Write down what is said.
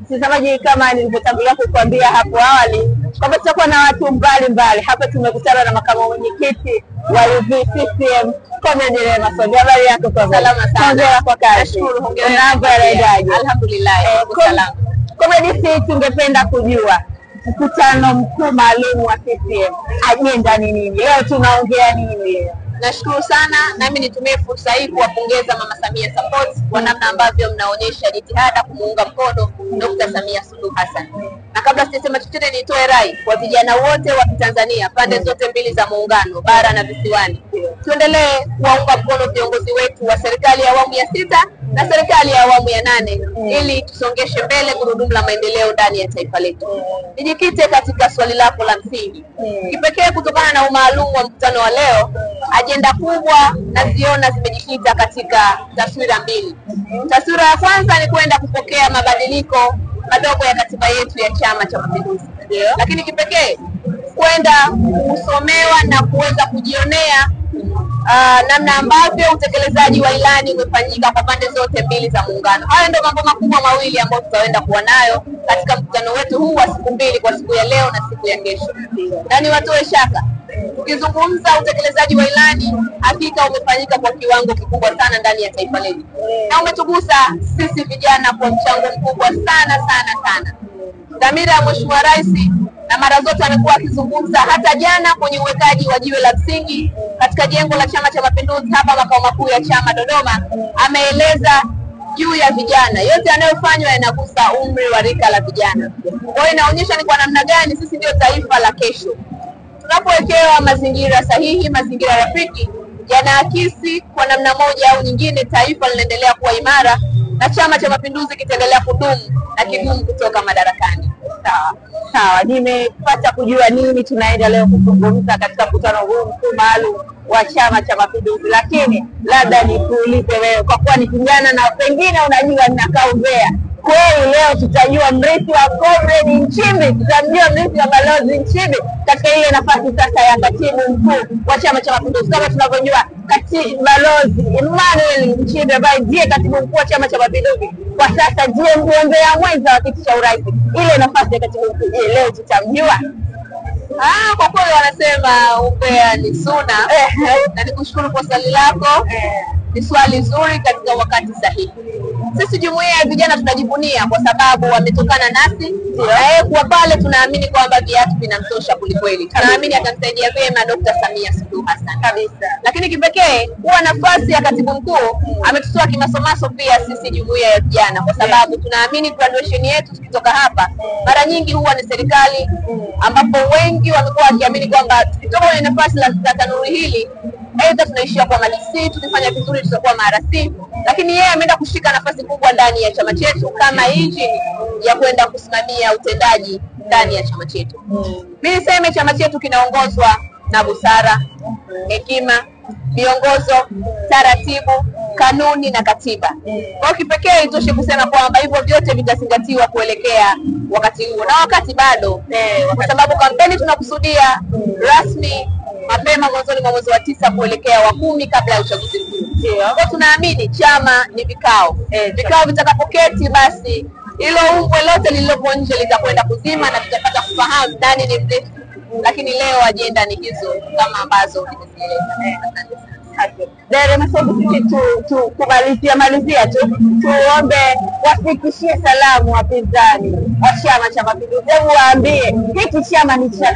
Mtazamaji, kama nilivyotangulia kukuambia hapo awali kwamba tutakuwa na watu mbalimbali hapa. Tumekutana na makamu mwenyekiti wa UVCCM Comrade Rema Sombi. Habari yako? Salama sana. Hongera kwa kazi. Nashukuru. Hongera. Alhamdulillah. Salama. Comrade, sisi tungependa kujua mkutano mkuu maalum wa CCM, ajenda ni nini? Leo tunaongea nini? Nashukuru sana, nami nitumie fursa hii kuwapongeza Mama Samia Support kwa namna ambavyo mnaonyesha jitihada kumuunga mkono Dr. Samia Suluhu Hassan. Na kabla sijasema chochote, nitoe rai kwa vijana wote wa Tanzania, pande zote mbili za muungano, bara na visiwani. Tuendelee kuwaunga mkono viongozi wetu wa serikali ya awamu ya 6 na serikali ya awamu ya 8 ili tusongeshe mbele gurudumu la maendeleo ndani ya taifa letu. Nijikite katika swali lako la msingi. Kipekee kutokana na umaalum wa mkutano wa leo, ajenda kubwa naziona zimejikita katika taswira mbili. Taswira ya kwanza ni kwenda kupokea mabadiliko madogo ya katiba yetu ya Chama cha Mapinduzi. Lakini kipekee kwenda kusomewa na kuweza kujionea namna ambavyo utekelezaji wa ilani umefanyika kwa pande zote mbili za muungano. Haya ndio mambo makubwa mawili ambayo tutaenda kuwa nayo katika mkutano wetu huu wa siku mbili, kwa siku ya leo na siku ya kesho. Na niwatoe shaka, tukizungumza utekelezaji wa ilani, hakika umefanyika kwa kiwango kikubwa sana ndani ya taifa letu, na umetugusa sisi vijana kwa mchango mkubwa sana. Dhamira ya Mheshimiwa Rais, na mara zote amekuwa akizungumza, hata jana kwenye uwekaji wa jiwe la msingi katika jengo la Chama cha Mapinduzi hapa makao makuu ya chama Dodoma, ameeleza juu ya vijana. Yote yanayofanywa yanagusa umri wa rika la vijana. Kwa hiyo inaonyesha ni kwa namna gani sisi ndio taifa la kesho. Tunapowekewa mazingira sahihi, mazingira rafiki, yanaakisi kwa namna moja au nyingine taifa linaendelea kuwa imara na Chama cha Mapinduzi kitaendelea kudumu na kigumu kutoka madarakani. Sawa, nimepata kujua nini tunaenda leo kuzungumza katika mkutano huu mkuu maalum wa Chama cha Mapinduzi, lakini labda nikuulize wewe, kwa kuwa ni kijana na pengine unajua ninakaa Mbeya, kweli leo tutajua mrithi wa Comrade Nchimbi, tutamjua mrithi wa Balozi Nchimbi katika ile nafasi sasa ya katibu mkuu wa Chama cha Mapinduzi. Kama tunavyojua Balozi Emmanuel Nchimbi ambaye ndiye katibu mkuu wa Chama cha Mapinduzi kwa sasa ndiye mgombea mwenza wa kiti cha urais, ile nafasi ya katibu mkuu, je, leo tutamjua? Kwa kweli wanasema umbea ni suna. Na nikushukuru kwa swali lako. Ni swali zuri katika wakati sahihi. Sisi jumuiya ya vijana tunajivunia kwa sababu wametokana nasi, na yeye kuwa pale tunaamini kwamba viatu vinamtosha kulikweli. Tunaamini atamsaidia vyema Dr. Samia Suluhu Hassan kabisa. Lakini kipekee kuwa nafasi ya katibu mkuu ametutoa kimasomaso pia sisi jumuiya ya vijana, kwa sababu tunaamini graduation yetu tukitoka hapa mara nyingi huwa ni serikali, ambapo wengi wamekuwa wakiamini kwamba tukitoka kwenye nafasi la tanuri hili aidha tunaishia kwa malisi, tukifanya vizuri tutakuwa marasi. Lakini yeye ameenda kushika nafasi kubwa ndani ya chama chetu kama engine ya kwenda kusimamia utendaji ndani ya chama chetu. Mimi niseme chama chetu kinaongozwa na busara, hekima, viongozo, taratibu, kanuni na katiba. Kwa kipekee itoshe kusema kwamba hivyo vyote vitazingatiwa kuelekea wakati huo, na wakati bado, kwa sababu kampeni tunakusudia rasmi mapema mwanzoni mwa mwezi wa 9 kuelekea wa 10 kabla ya uchaguzi mkuu. Kwa tunaamini chama ni vikao. Vikao vitakapoketi, basi hilo umbwe lote lililopo nje litakwenda kuzima na tutapata kufahamu ndani ni mrefu. Lakini leo ajenda ni hizo kama ambazo nimezieleza. Rema Sombi, kumalizia tu tuombe wafikishie salamu wapinzani wa Chama cha Mapinduzi. Hebu waambie hiki chama ni cha